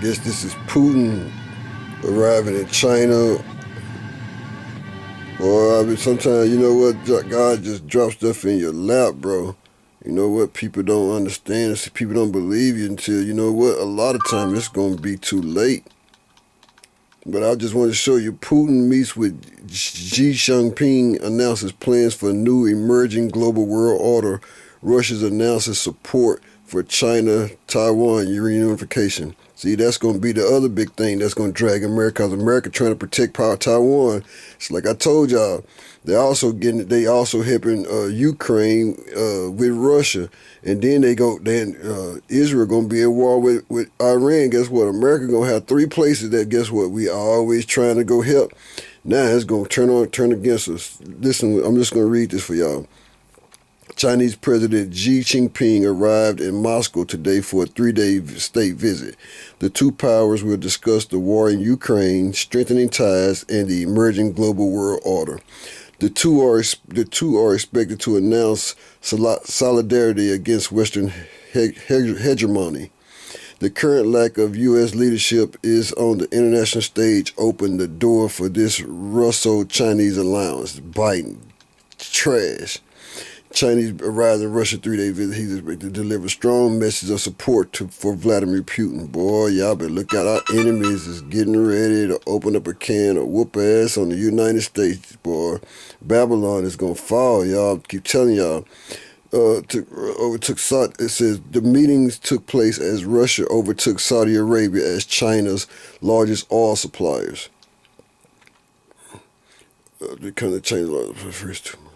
Guess this is Putin arriving in China. Or I mean, sometimes, you know what, God just drops stuff in your lap, bro. You know what, people don't understand, people don't believe you until, you know what, a lot of times it's going to be too late. But I just want to show you, Putin meets with Xi Jinping, announces plans for a new emerging global world order. Russia's announces support for China-Taiwan reunification. See, that's going to be the other big thing that's going to drag America, because America trying to protect Taiwan. It's like I told y'all, they also helping Ukraine with Russia, and then Israel going to be at war with Iran. Guess what? America going to have three places that, guess what, we are always trying to go help. Now it's going to turn against us. Listen, I'm just going to read this for y'all. Chinese President Xi Jinping arrived in Moscow today for a 3-day state visit. The two powers will discuss the war in Ukraine, strengthening ties, and the emerging global world order. The two are expected to announce solidarity against Western hegemony. The current lack of U.S. leadership is on the international stage opened the door for this Russo-Chinese alliance. Biden, trash. Chinese arrived in Russia 3-day visit. He just to deliver strong message of support for Vladimir Putin. Boy, y'all better look out. Our enemies is getting ready to open up a can or whoop ass on the United States. Boy, Babylon is gonna fall. Y'all keep telling y'all. It says the meetings took place as Russia overtook Saudi Arabia as China's largest oil suppliers. They kind of changed the first 2 months.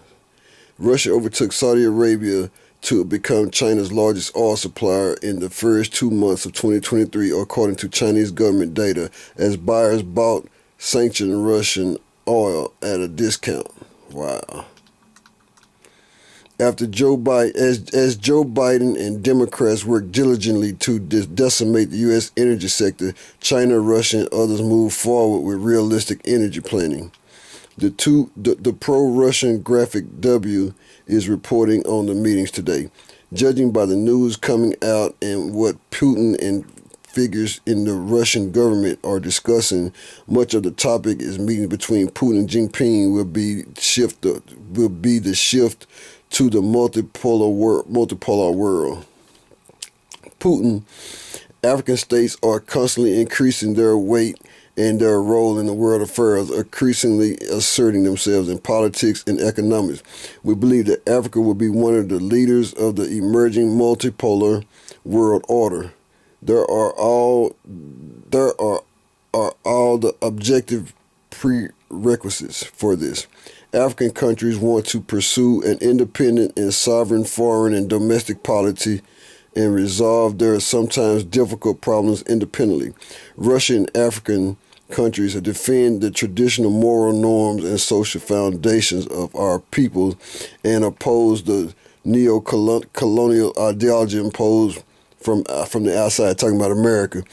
Russia overtook Saudi Arabia to become China's largest oil supplier in the first 2 months of 2023, according to Chinese government data, as buyers bought sanctioned Russian oil at a discount. Wow. After Joe Biden and Democrats work diligently to decimate the U.S. energy sector, China, Russia, and others move forward with realistic energy planning. The pro-Russian graphic W is reporting on the meetings today. Judging by the news coming out and what Putin and figures in the Russian government are discussing, much of the topic is meeting between Putin and Jinping will be the shift to the multipolar world. Putin, African states are constantly increasing their weight and their role in the world affairs, increasingly asserting themselves in politics and economics. We believe that Africa will be one of the leaders of the emerging multipolar world order. There are all the objective prerequisites for this. African countries want to pursue an independent and sovereign foreign and domestic policy and resolve their sometimes difficult problems independently. Russia and African countries defend the traditional moral norms and social foundations of our people and oppose the neo-colonial ideology imposed from the outside, talking about America.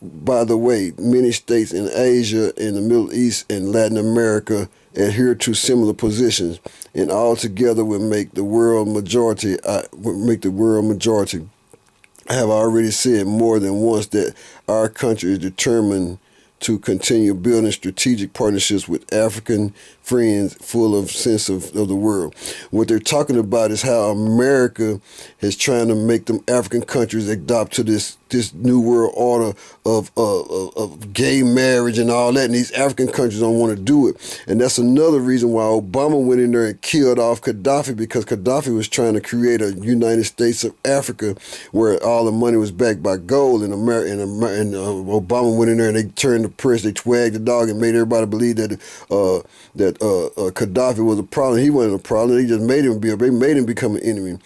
By the way, many states in Asia, in the Middle East, and Latin America adhere to similar positions, and all together will make the world majority. I have already said more than once that our country is determined to continue building strategic partnerships with African friends full of sense of the world. What they're talking about is how America is trying to make them African countries adopt to this new world order of gay marriage and all that, and these African countries don't want to do it. And that's another reason why Obama went in there and killed off Gaddafi, because Gaddafi was trying to create a United States of Africa where all the money was backed by gold, and Obama went in there and they turned the press, they wagged the dog and made everybody believe that Gaddafi was a problem. He wasn't a problem. They just made him become an enemy.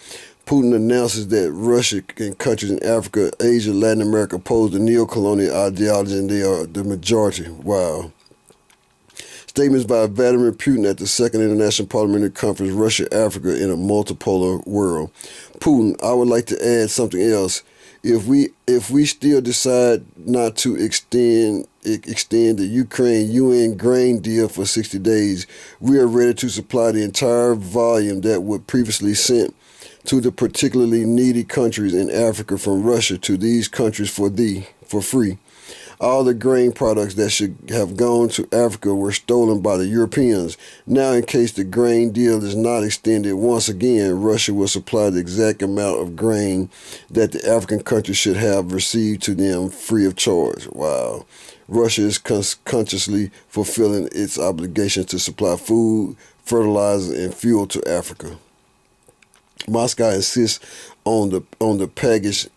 Putin announces that Russia and countries in Africa, Asia, Latin America oppose the neo-colonial ideology, and they are the majority. Wow. Statements by Vladimir Putin at the Second International Parliamentary Conference, Russia-Africa in a Multipolar World. Putin, I would like to add something else. If we still decide not to extend the Ukraine UN grain deal for 60 days, we are ready to supply the entire volume that was previously sent to the particularly needy countries in Africa from Russia to these countries for free. All the grain products that should have gone to Africa were stolen by the Europeans. Now, in case the grain deal is not extended once again, Russia will supply the exact amount of grain that the African countries should have received to them free of charge. Wow. Russia is consciously fulfilling its obligations to supply food, fertilizer, and fuel to Africa. Moscow insists on the packaged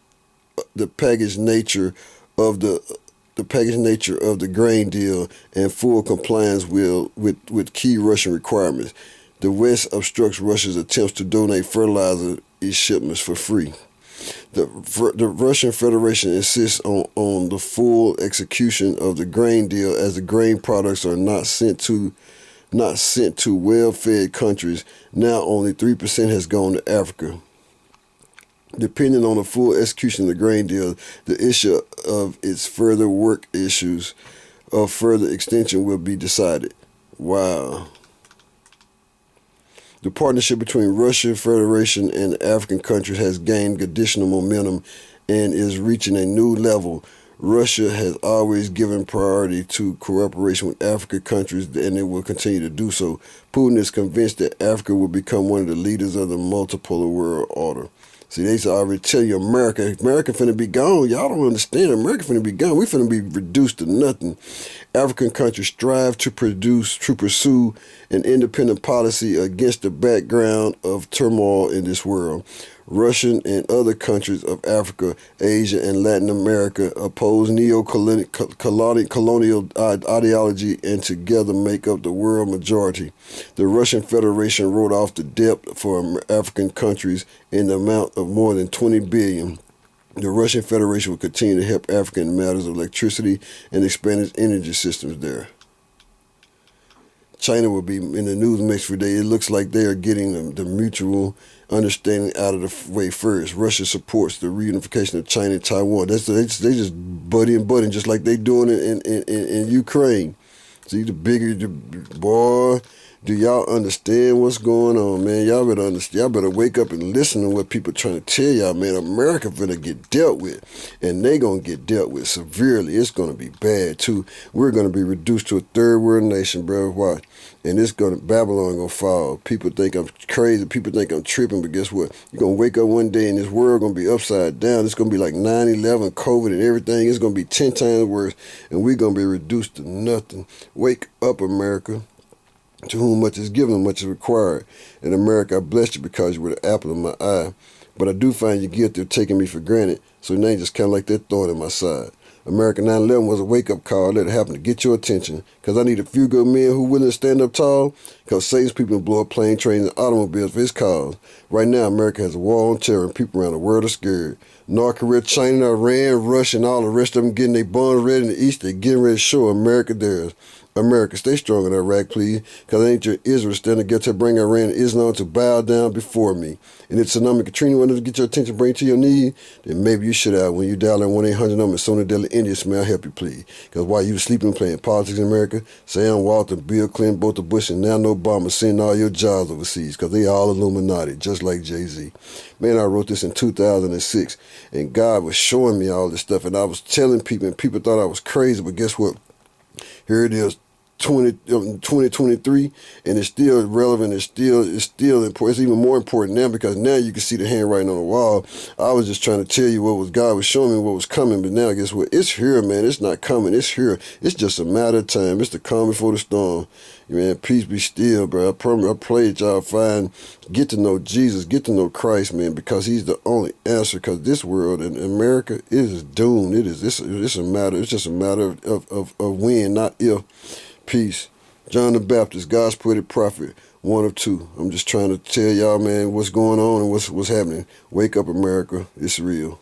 nature of the grain deal and full compliance with key Russian requirements. The West obstructs Russia's attempts to donate fertilizer shipments for free. The Russian Federation insists on the full execution of the grain deal, as the grain products are not sent to well-fed countries. Now only 3% has gone to Africa. Depending on the full execution of the grain deal, the issue of its further work issues of further extension will be decided. Wow. The partnership between Russia Federation and African countries has gained additional momentum and is reaching a new level. Russia has always given priority to cooperation with African countries, and it will continue to do so. Putin is convinced that Africa will become one of the leaders of the multipolar world order. See, they already tell you America finna be gone. Y'all don't understand. America finna be gone. We finna be reduced to nothing. African countries strive to pursue an independent policy against the background of turmoil in this world. Russian and other countries of Africa, Asia, and Latin America oppose neo-colonial ideology and together make up the world majority. The Russian Federation wrote off the debt for African countries in the amount of more than $20 billion. The Russian Federation will continue to help Africa in matters of electricity and expand its energy systems there. China will be in the news next few days. It looks like they are getting the mutual understanding out of the way first. Russia supports the reunification of China and Taiwan. They just butting just like they doing it in Ukraine. See, boy, do y'all understand what's going on, man? Y'all better understand. Y'all better wake up and listen to what people trying to tell y'all, man. America finna get dealt with, and they gonna get dealt with severely. It's gonna be bad too. We're gonna be reduced to a third world nation, bro. Why? And Babylon gonna fall. People think I'm crazy. People think I'm tripping, but guess what? You're gonna wake up one day and this world gonna be upside down. It's gonna be like 9/11, COVID, and everything. It's gonna be 10 times worse, and we're gonna be reduced to nothing. Wake up, America. To whom much is given, much is required. And America, I bless you because you were the apple of my eye. But I do find you guilty of taking me for granted, so now you just kind of like that thorn in my side. America 9/11 was a wake-up call that happened to get your attention, because I need a few good men who willing to stand up tall, because Satan's people blow up plane, trains, and automobiles for his cause. Right now, America has a war on terror, and people around the world are scared. North Korea, China, Iran, Russia, and all the rest of them getting their bombs ready in the East. They're getting ready to show America theirs. America, stay strong in Iraq, please, because I need your Israel standing together to bring Iran and Islam to bow down before me. And if Tsunami Katrina wanted to get your attention, bring it to your knees, then maybe you should have when you dial that 1-800 number in Sona Deli, India. May I help you, please? Because while you sleeping playing politics in America, Sam Walton, Bill Clinton, both the Bush, and now Obama sending all your jobs overseas because they all Illuminati, just like Jay-Z. Man, I wrote this in 2006, and God was showing me all this stuff, and I was telling people, and people thought I was crazy, but guess what? Here it is, 2023, and it's still relevant. It's still important. It's even more important now because now you can see the handwriting on the wall. I was just trying to tell you God was showing me what was coming, but now guess what? It's here, man. It's not coming. It's here. It's just a matter of time. It's the calm before the storm. Man, peace be still, bro. I pray that y'all get to know Jesus, get to know Christ, man, because he's the only answer, because this world and America is doomed. It's just a matter of when, not if. Peace. John the Baptist, God's poetic prophet, one of two. I'm just trying to tell y'all, man, what's going on and what's happening. Wake up, America. It's real.